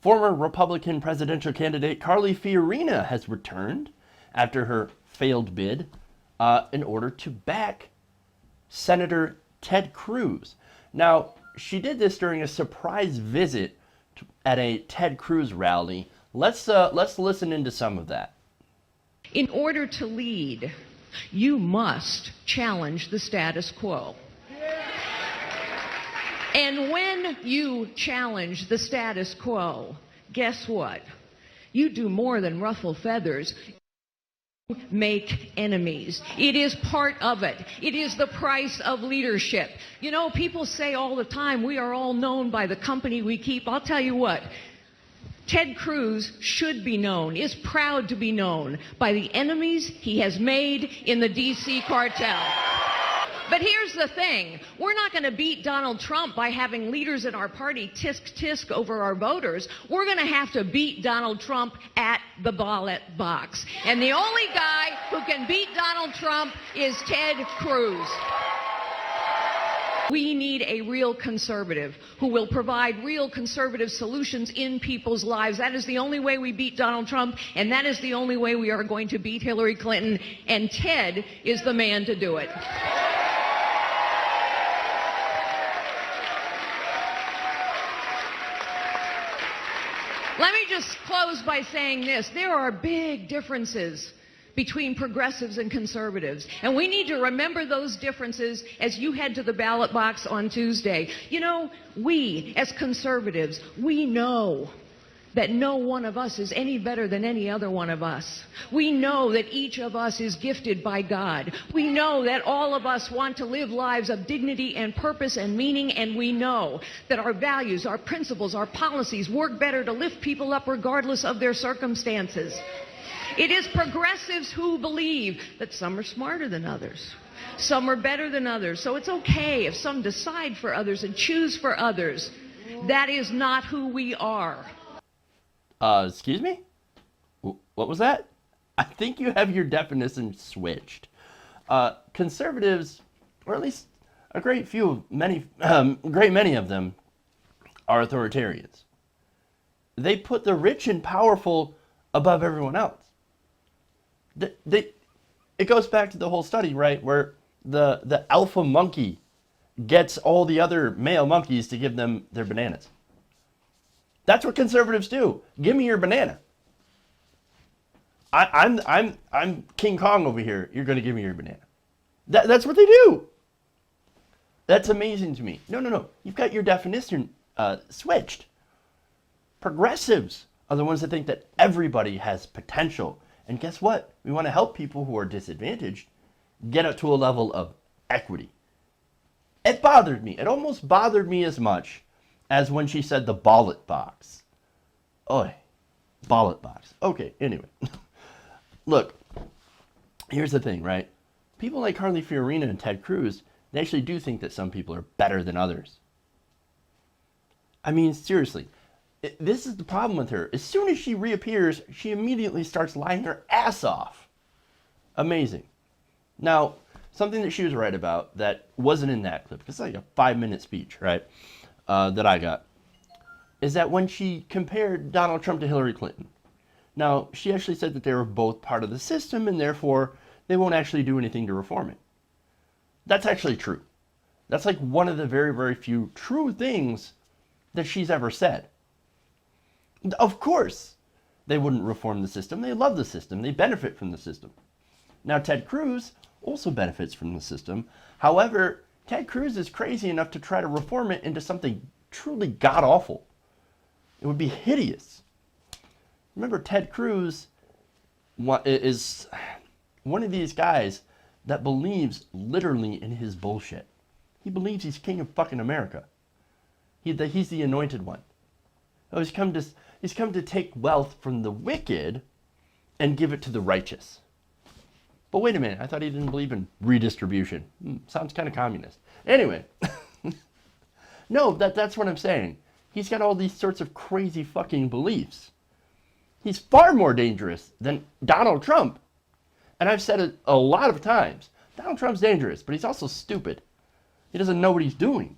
Former Republican presidential candidate Carly Fiorina has returned after her failed bid in order to back Senator Ted Cruz. Now, she did this during a surprise visit at a Ted Cruz rally. Let's listen into some of that. In order to lead, you must challenge the status quo. And when you challenge the status quo, guess what? You do more than ruffle feathers. You make enemies. It is part of it. It is the price of leadership. You know, people say all the time, we are all known by the company we keep. I'll tell you what. Ted Cruz should be known, is proud to be known by the enemies he has made in the D.C. cartel. But here's the thing. We're not going to beat Donald Trump by having leaders in our party tisk-tisk over our voters. We're going to have to beat Donald Trump at the ballot box. And the only guy who can beat Donald Trump is Ted Cruz. We need a real conservative who will provide real conservative solutions in people's lives. That is the only way we beat Donald Trump, and that is the only way we are going to beat Hillary Clinton. And Ted is the man to do it. Let me just close by saying this. There are big differences between progressives and conservatives. And we need to remember those differences as you head to the ballot box on Tuesday. You know, we, as conservatives, we know that no one of us is any better than any other one of us. We know that each of us is gifted by God. We know that all of us want to live lives of dignity and purpose and meaning, and we know that our values, our principles, our policies work better to lift people up regardless of their circumstances. It is progressives who believe that some are smarter than others. Some are better than others. So it's okay if some decide for others and choose for others. That is not who we are. Excuse me? What was that? I think you have your definition switched. Conservatives, or at least a great many of them, are authoritarians. They put the rich and powerful above everyone else. It goes back to the whole study, right, where the alpha monkey gets all the other male monkeys to give them their bananas. That's what conservatives do. Give me your banana. I'm King Kong over here. You're going to give me your banana. That's what they do. That's amazing to me. No. You've got your definition switched. Progressives are the ones that think that everybody has potential. And guess what? We want to help people who are disadvantaged get up to a level of equity. It bothered me. It almost bothered me as much as when she said the ballot box. Oy, ballot box. Okay, anyway. Look, here's the thing, right? People like Carly Fiorina and Ted Cruz, they actually do think that some people are better than others. I mean, seriously, this is the problem with her. As soon as she reappears, she immediately starts lying her ass off. Amazing. Now, something that she was right about that wasn't in that clip, it's like a 5-minute speech, right? That I got, is that when she compared Donald Trump to Hillary Clinton. Now, she actually said that they were both part of the system and therefore they won't actually do anything to reform it. That's actually true. That's like one of the very, very few true things that she's ever said. Of course, they wouldn't reform the system. They love the system. They benefit from the system. Now, Ted Cruz also benefits from the system. However, Ted Cruz is crazy enough to try to reform it into something truly god-awful. It would be hideous. Remember, Ted Cruz is one of these guys that believes literally in his bullshit. He believes he's king of fucking America. He's the anointed one. Oh, he's come to take wealth from the wicked and give it to the righteous. But wait a minute, I thought he didn't believe in redistribution. Sounds kind of communist. Anyway, no, that's what I'm saying. He's got all these sorts of crazy fucking beliefs. He's far more dangerous than Donald Trump. And I've said it a lot of times. Donald Trump's dangerous, but he's also stupid. He doesn't know what he's doing.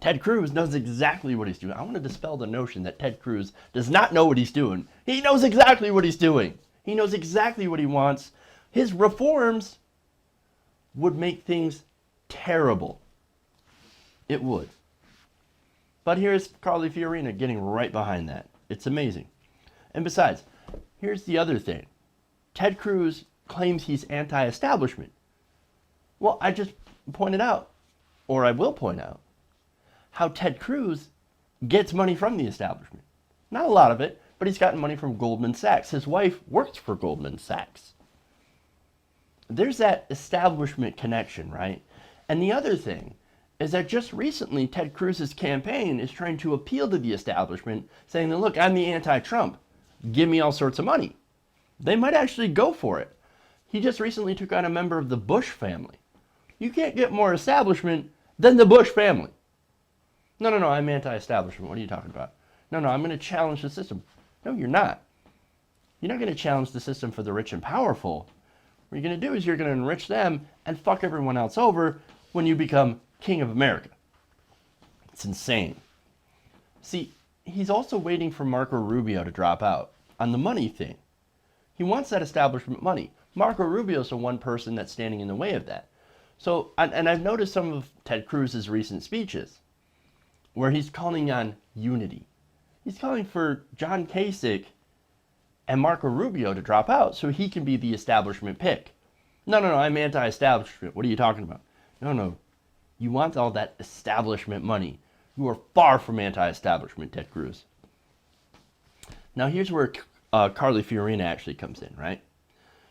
Ted Cruz knows exactly what he's doing. I want to dispel the notion that Ted Cruz does not know what he's doing. He knows exactly what he's doing. He knows exactly what he wants. His reforms would make things terrible. It would. But here's Carly Fiorina getting right behind that. It's amazing. And besides, here's the other thing. Ted Cruz claims he's anti-establishment. Well, I just pointed out, or I will point out, how Ted Cruz gets money from the establishment. Not a lot of it, but he's gotten money from Goldman Sachs. His wife works for Goldman Sachs. There's that establishment connection, right? And the other thing is that just recently Ted Cruz's campaign is trying to appeal to the establishment, saying that, look, I'm the anti-Trump. Give me all sorts of money. They might actually go for it. He just recently took on a member of the Bush family. You can't get more establishment than the Bush family. No, I'm anti-establishment. What are you talking about? No, I'm going to challenge the system. No, you're not. You're not going to challenge the system for the rich and powerful. What you're going to do is you're going to enrich them and fuck everyone else over when you become king of America. It's insane. See, he's also waiting for Marco Rubio to drop out on the money thing. He wants that establishment money. Marco Rubio is the one person that's standing in the way of that. So, and I've noticed some of Ted Cruz's recent speeches where he's calling on unity. He's calling for John Kasich and Marco Rubio to drop out so he can be the establishment pick. No, I'm anti-establishment. What are you talking about? No. You want all that establishment money. You are far from anti-establishment, Ted Cruz. Now here's where Carly Fiorina actually comes in, right?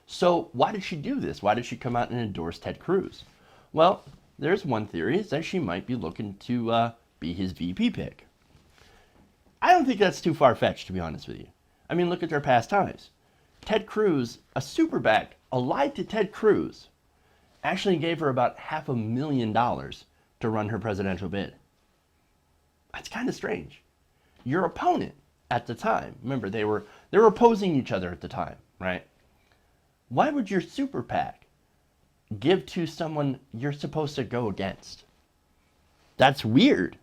So why did she do this? Why did she come out and endorse Ted Cruz? Well, there's one theory, is that she might be looking to be his VP pick. I don't think that's too far-fetched, to be honest with you. I mean, look at their past times. Ted Cruz, a super PAC allied to Ted Cruz, actually gave her about $500,000 to run her presidential bid. That's kind of strange. Your opponent at the time, remember, they were opposing each other at the time, right? Why would your super PAC give to someone you're supposed to go against? That's weird.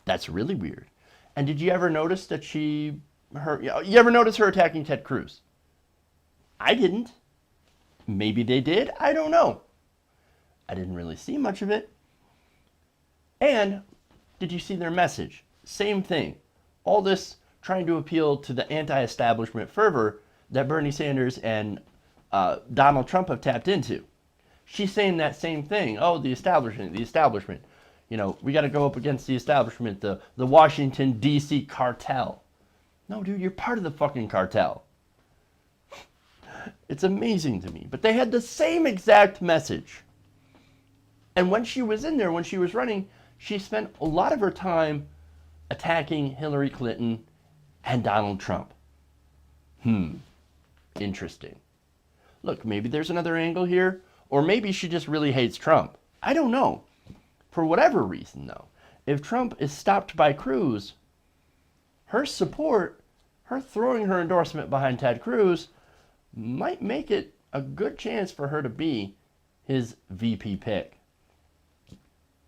That's really weird. And did you ever notice that you ever notice her attacking Ted Cruz? I didn't. Maybe they did. I don't know. I didn't really see much of it. And did you see their message? Same thing. All this trying to appeal to the anti-establishment fervor that Bernie Sanders and Donald Trump have tapped into. She's saying that same thing. Oh, the establishment. You know, we got to go up against the establishment, the Washington, D.C. cartel. No, dude, you're part of the fucking cartel. It's amazing to me. But they had the same exact message. And when she was in there, when she was running, she spent a lot of her time attacking Hillary Clinton and Donald Trump. Interesting. Look, maybe there's another angle here, or maybe she just really hates Trump. I don't know. For whatever reason, though, if Trump is stopped by Cruz, her support, her throwing her endorsement behind Ted Cruz, might make it a good chance for her to be his VP pick.